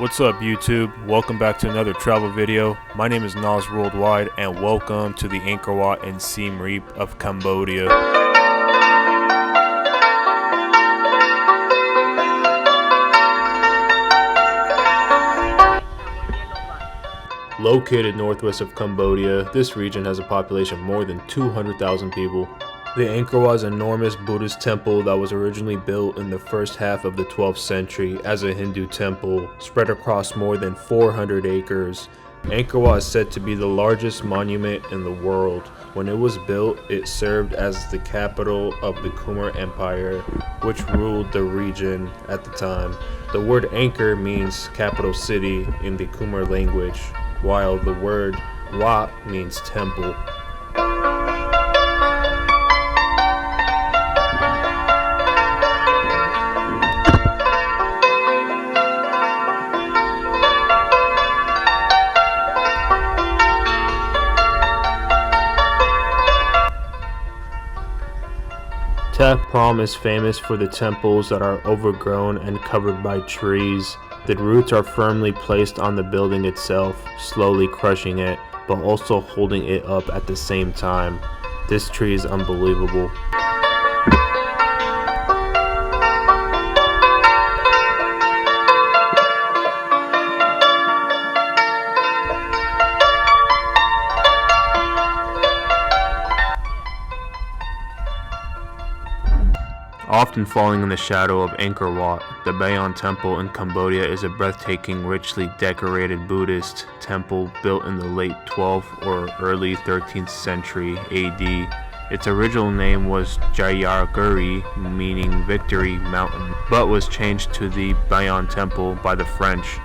What's up YouTube? Welcome back to another travel video. My name is Nasworldwide and welcome to the Angkor Wat Siem REAP of Cambodia. Located northwest of Cambodia, this region has a population of more than 200,000 people. The Angkor Wat is an enormous Buddhist temple that was originally built in the first half of the 12th century as a Hindu temple, spread across more than 400 acres. Angkor Wat is said to be the largest monument in the world. When it was built, it served as the capital of the Khmer Empire, which ruled the region at the time. The word Angkor means capital city in the Khmer language, while the word Wat means temple. PROHM is famous for the temples that are overgrown and covered by trees. The roots are firmly placed on the building itself, slowly crushing it, but also holding it up at the same time. This tree is unbelievable. Often falling in the shadow of Angkor Wat, the Bayon Temple in Cambodia is a breathtaking, richly decorated Buddhist temple built in the late 12th or early 13th century AD. Its original name was Jayaguri, meaning Victory Mountain, but was changed to the Bayon Temple by the French.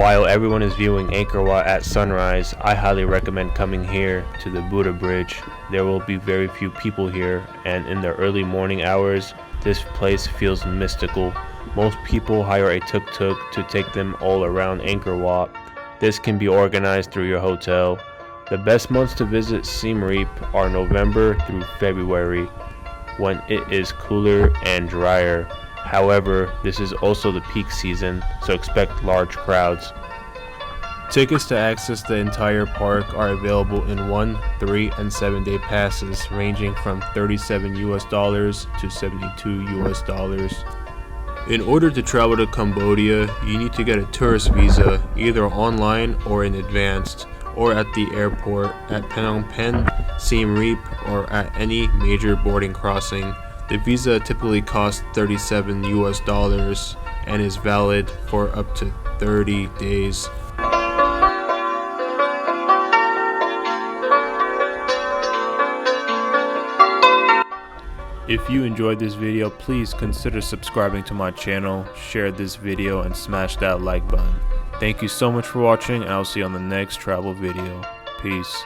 While everyone is viewing Angkor Wat at sunrise, I highly recommend coming here to the Buddha Bridge. There will be very few people here, and in the early morning hours, this place feels mystical. Most people hire a tuk-tuk to take them all around Angkor Wat. This can be organized through your hotel. The best months to visit Siem REAP are November through February, when it is cooler and drier. However, this is also the peak season, so expect large crowds. Tickets to access the entire park are available in 1, 3, and 7-day passes ranging from $37 to $72. In order to travel to Cambodia, you need to get a tourist visa either online or in advance, or at the airport at Phnom Penh, Siem REAP, or at any major boarding crossing. The visa typically costs $37 and is valid for up to 30 days. If you enjoyed this video, please consider subscribing to my channel, share this video, and smash that like button. Thank you so much for watching, and I'll see you on the next travel video. Peace.